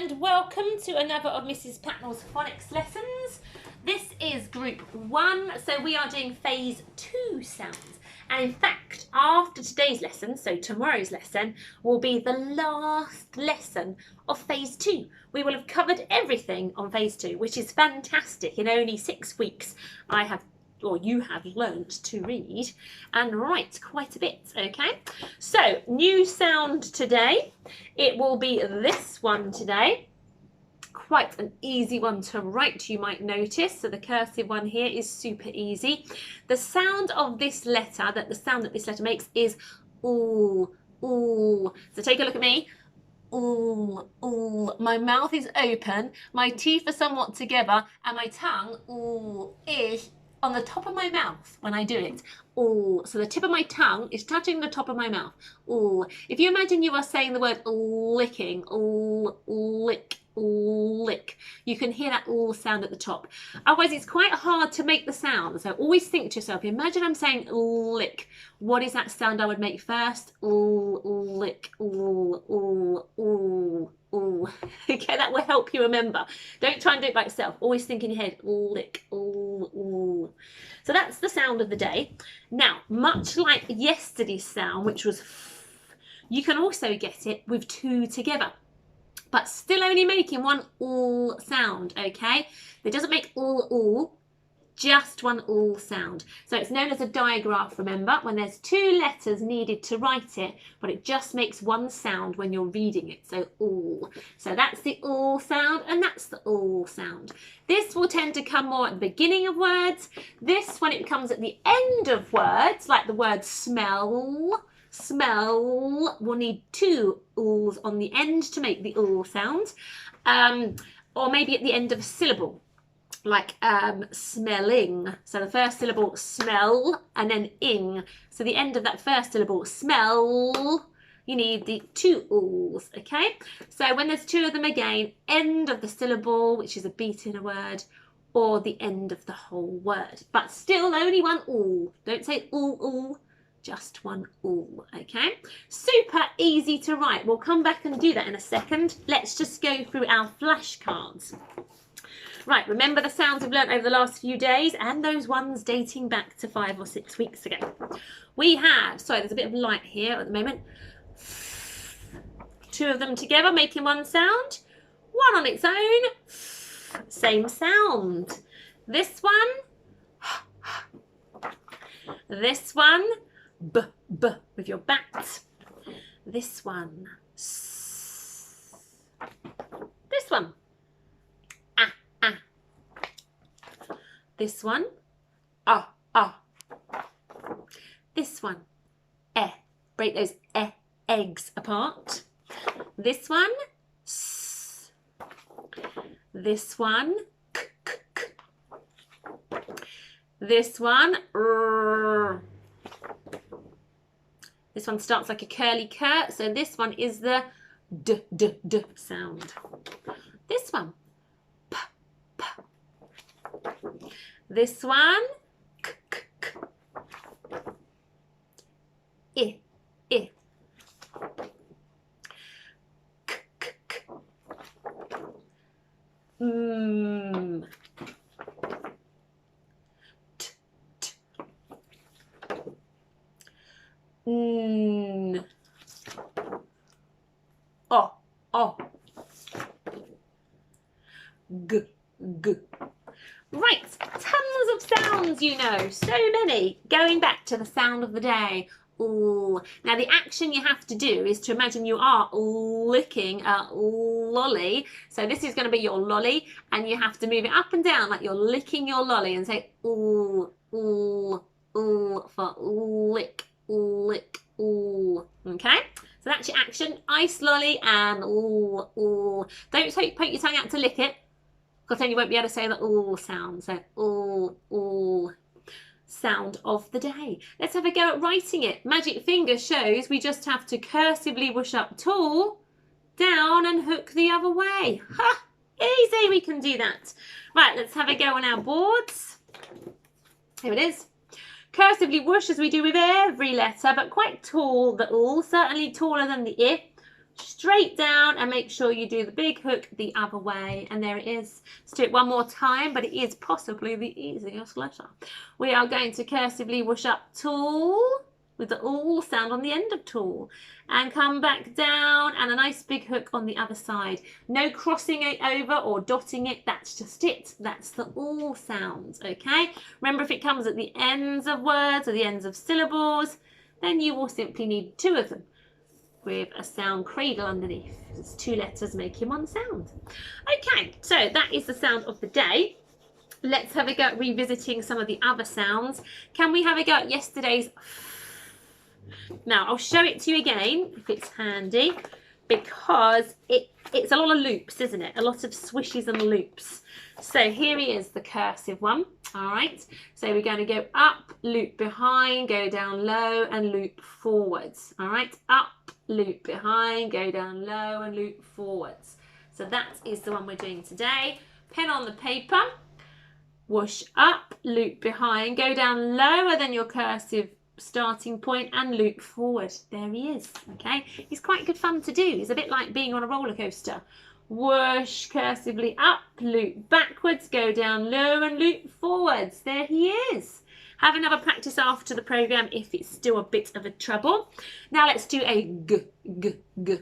and welcome to another of Mrs. Patnell's phonics lessons. This is group 1, so we are doing phase 2 sounds. And in fact, after today's lesson, so tomorrow's lesson, will be the last lesson of phase 2. We will have covered everything on phase 2, which is fantastic. In only 6 weeks, you have learnt to read and write quite a bit, okay? So, new sound today. It will be this one today. Quite an easy one to write, you might notice. So the cursive one here is super easy. The sound of this letter, the sound that this letter makes is ooh, ooh. So take a look at me. Ooh, ooh. My mouth is open, my teeth are somewhat together, and my tongue, ooh, is on the top of my mouth when I do it. Ooh. So the tip of my tongue is touching the top of my mouth. Ooh. If you imagine you are saying the word licking, ooh, lick, lick, you can hear that ooh sound at the top. Otherwise, it's quite hard to make the sound. So always think to yourself, imagine I'm saying lick. What is that sound I would make first? Ooh, lick, ooh, ooh, ooh. Ooh. Okay, that will help you remember. Don't try and do it by yourself. Always think in your head, lick, ooh, ooh. So that's the sound of the day. Now, much like yesterday's sound, which was you can also get it with 2 together, but still only making one ooh sound, okay? It doesn't make ooh, just one ooh sound. So it's known as a digraph, remember, when there's 2 letters needed to write it, but it just makes one sound when you're reading it, so ooh. So that's the ooh sound, and that's the ooh sound. This will tend to come more at the beginning of words. This, when it comes at the end of words, like the word smell, smell, will need 2 oohs on the end to make the ooh sound. Or maybe at the end of a syllable, like smelling. So the first syllable, smell, and then ing. So the end of that first syllable, smell, you need the 2 oohs, okay? So when there's 2 of them again, end of the syllable, which is a beat in a word, or the end of the whole word. But still only one ooh. Don't say ooh, ooh. Just one ooh, okay? Super easy to write. We'll come back and do that in a second. Let's just go through our flashcards. Right, remember the sounds we've learnt over the last few days and those ones dating back to 5 or 6 weeks ago. We have, sorry, there's a bit of light here at the moment. 2 of them together making one sound. One on its own, same sound. This one, this one, b, b with your bat. This one, s. This one, ah, ah. This one, ah, ah. This one, eh. Break those eh eggs apart. This one, s. This one, k, k, k. This one, r. This one starts like a curly cur, so this one is the d, d, d sound. This one, p, p. This one, k, k, k. I, I. K, k, k. Mm. T, t. Mm. Oh, oh. G, g. Right, tons of sounds, you know, so many. Going back to the sound of the day. Ooh. Now the action you have to do is to imagine you are licking a lolly. So this is going to be your lolly, and you have to move it up and down like you're licking your lolly and say ooh, ooh, ooh for lick, lick, ooh. Okay? So that's your action. Ice lolly and ooh, ooh. Don't poke your tongue out to lick it, because then you won't be able to say the ooh sound. So ooh, ooh. Sound of the day. Let's have a go at writing it. Magic finger shows we just have to cursively push up tall, down and hook the other way. Ha! Easy, we can do that. Right, let's have a go on our boards. Here it is. Cursively whoosh as we do with every letter, but quite tall, the ooh, certainly taller than the I. straight down, and make sure you do the big hook the other way. And there it is. Let's do it one more time, but it is possibly the easiest letter. We are going to cursively whoosh up tall with the all sound on the end of tall, and come back down, and a nice big hook on the other side. No crossing it over or dotting it, that's just it. That's the all sound, okay? Remember, if it comes at the ends of words or the ends of syllables, then you will simply need two of them with a sound cradle underneath. It's two letters making one sound. Okay, so that is the sound of the day. Let's have a go at revisiting some of the other sounds. Can we have a go at yesterday's? Now, I'll show it to you again, if it's handy, because it's a lot of loops, isn't it? A lot of swishes and loops. So here is the cursive one, all right? So we're going to go up, loop behind, go down low, and loop forwards, all right? Up, loop behind, go down low, and loop forwards. So that is the one we're doing today. Pen on the paper, whoosh up, loop behind, go down lower than your cursive starting point, and loop forward. There he is. Okay, he's quite good fun to do. He's a bit like being on a roller coaster. Whoosh, cursively up, loop backwards, go down low, and loop forwards. There he is. Have another practice after the program if it's still a bit of a trouble. Now let's do a g, g, g.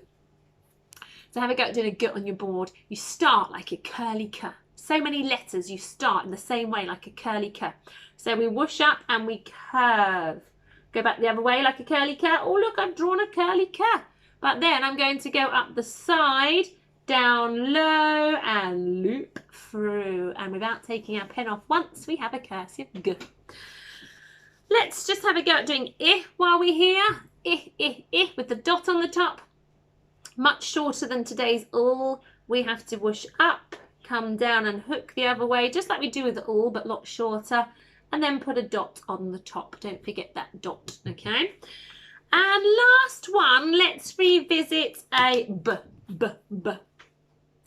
So have a go at doing a g on your board. You start like a curly k. So many letters, you start in the same way like a curly k. So we whoosh up and we curve. Go back the other way like a curly K. Oh, look, I've drawn a curly K. But then I'm going to go up the side, down low, and loop through. And without taking our pen off once, we have a cursive G. Let's just have a go at doing I while we're here. I, with the dot on the top. Much shorter than today's all. We have to whoosh up, come down, and hook the other way, just like we do with the all, but a lot shorter. And then put a dot on the top. Don't forget that dot, okay? And last one, let's revisit a b, b, b.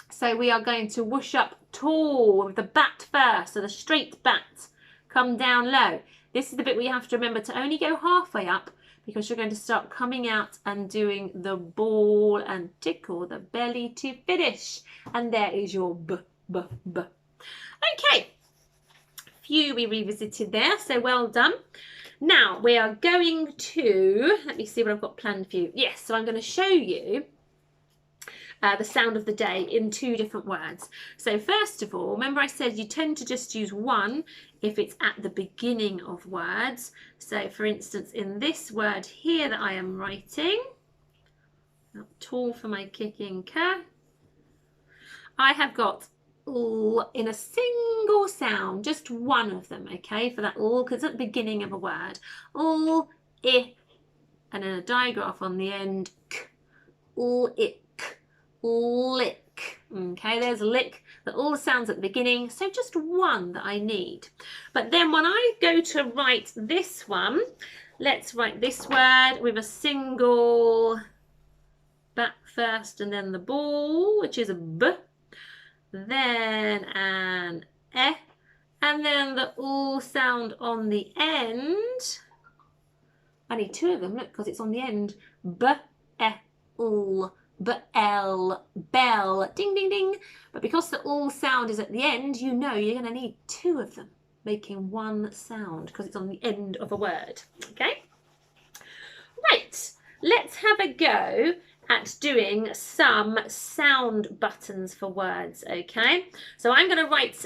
So we are going to whoosh up tall with the bat first, so the straight bat. Come down low. This is the bit where you have to remember to only go halfway up, because you're going to start coming out and doing the ball and tickle the belly to finish. And there is your b, b, b. Okay. Few we revisited there, so well done. Now we are going to, let me see what I've got planned for you. Yes, so I'm going to show you the sound of the day in two different words. So first of all, remember I said you tend to just use one if it's at the beginning of words. So for instance, in this word here that I am writing, not tall for my kicking cat, I have got in a single sound, just one of them, okay, for that all, because at the beginning of a word, all, I, and then a digraph on the end, k, all, ick, lick, okay, there's a lick, that all sounds at the beginning, so just one that I need. But then when I go to write this one, let's write this word with a single back first and then the ball, which is a b, then an e, and then the all sound on the end. I need two of them, look, because it's on the end. B, e, l, b, l, bell, ding, ding, ding. But because the all sound is at the end, you know you're going to need two of them, making one sound, because it's on the end of a word, okay? Right, let's have a go at doing some sound buttons for words, okay? So I'm going to write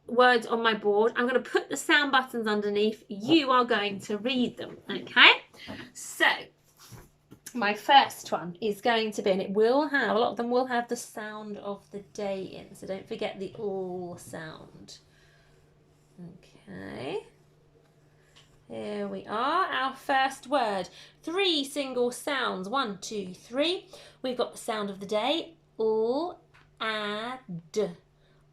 words on my board. I'm going to put the sound buttons underneath. You are going to read them, okay? So my first one is going to be, and it will have, a lot of them will have the sound of the day in, so don't forget the all sound. Okay. Here we are, our first word. 3 single sounds. 1, 2, 3. We've got the sound of the day. L, ad,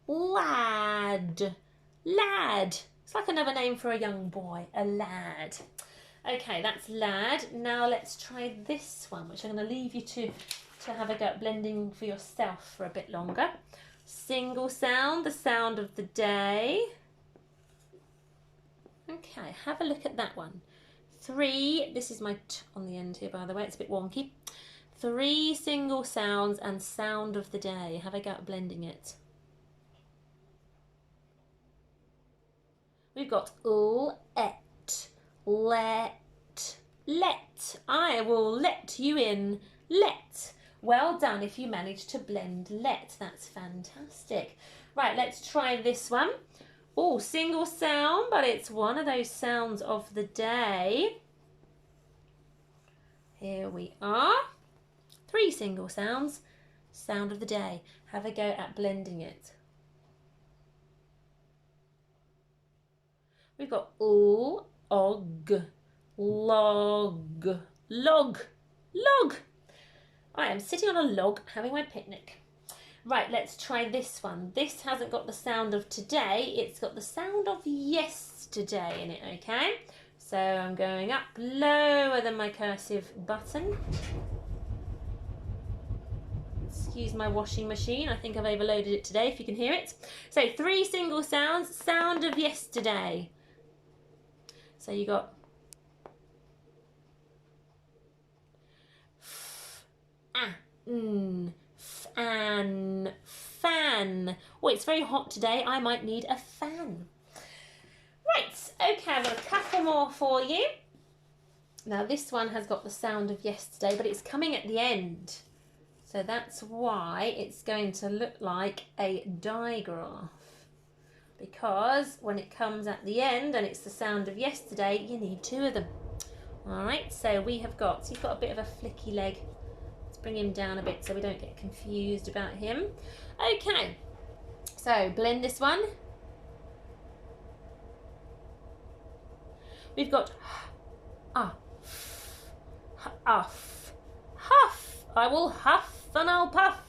lad, lad. It's like another name for a young boy, a lad. Okay, that's lad. Now let's try this one, which I'm going to leave you to have a go at blending for yourself for a bit longer. Single sound, the sound of the day. Okay, have a look at that one. 3, this is my t on the end here, by the way, it's a bit wonky. 3 single sounds and sound of the day. Have a go at blending it. We've got let, let. I will let you in, let. Well done if you managed to blend let. That's fantastic. Right, let's try this one. Oh, single sound, but it's one of those sounds of the day. Here we are. 3 single sounds, sound of the day. Have a go at blending it. We've got og, log, log, log. I am sitting on a log having my picnic. Right, let's try this one. This hasn't got the sound of today, it's got the sound of yesterday in it, okay? So I'm going up lower than my cursive button. Excuse my washing machine, I think I've overloaded it today if you can hear it. So 3 single sounds, sound of yesterday. So you got fan, fan. Oh, it's very hot today. I might need a fan. Right, okay, I've got a couple more for you. Now this one has got the sound of yesterday, but it's coming at the end. So that's why it's going to look like a digraph. Because when it comes at the end and it's the sound of yesterday, you need 2 of them. All right, so we have got, so he's got a bit of a flicky leg. Let's bring him down a bit so we don't get confused about him. Okay, so blend this one. We've got huff, huff. I will huff and I'll puff.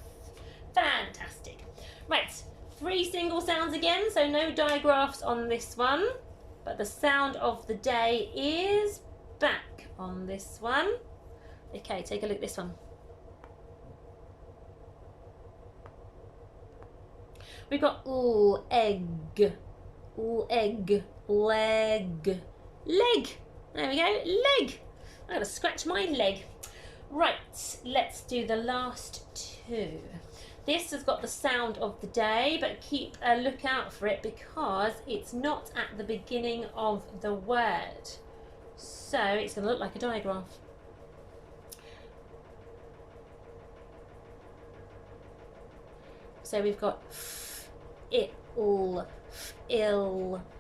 Fantastic. Right, 3 single sounds again, so no digraphs on this one. But the sound of the day is back on this one. Okay, take a look at this one. We've got egg, leg, leg. There we go, leg. I'm going to scratch my leg. Right, let's do the last 2. This has got the sound of the day, but keep a lookout for it because it's not at the beginning of the word. So it's going to look like a digraph. So we've got ill,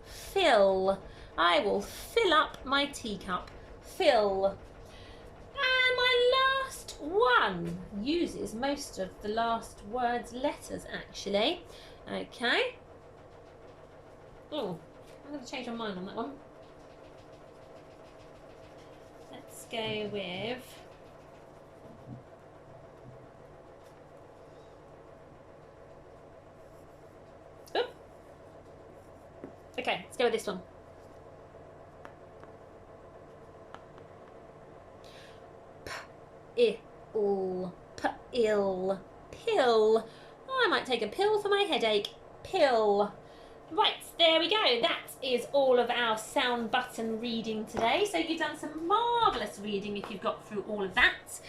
fill. I will fill up my teacup. Fill. And my last one uses most of the last word's letters, actually. Okay. Oh, I'm going to change my mind on that one. Let's go with... Oh. Okay, let's go with this one. Ill, pill. Oh, I might take a pill for my headache. Pill. Right, there we go. That is all of our sound button reading today. So you've done some marvellous reading if you've got through all of that.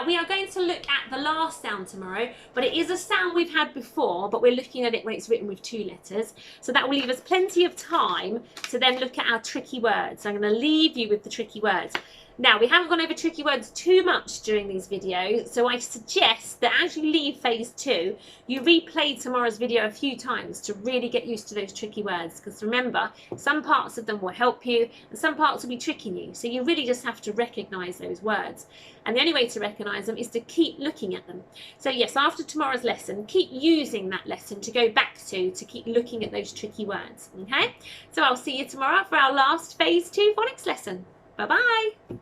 We are going to look at the last sound tomorrow, but it is a sound we've had before, but we're looking at it when it's written with 2 letters. So that will leave us plenty of time to then look at our tricky words. So I'm going to leave you with the tricky words. Now, we haven't gone over tricky words too much during these videos, so I suggest that as you leave phase 2, you replay tomorrow's video a few times to really get used to those tricky words. Because remember, some parts of them will help you and some parts will be tricking you. So you really just have to recognise those words. And the only way to recognise them is to keep looking at them. So yes, after tomorrow's lesson, keep using that lesson to go back to keep looking at those tricky words. Okay? So I'll see you tomorrow for our last phase 2 phonics lesson. Bye-bye.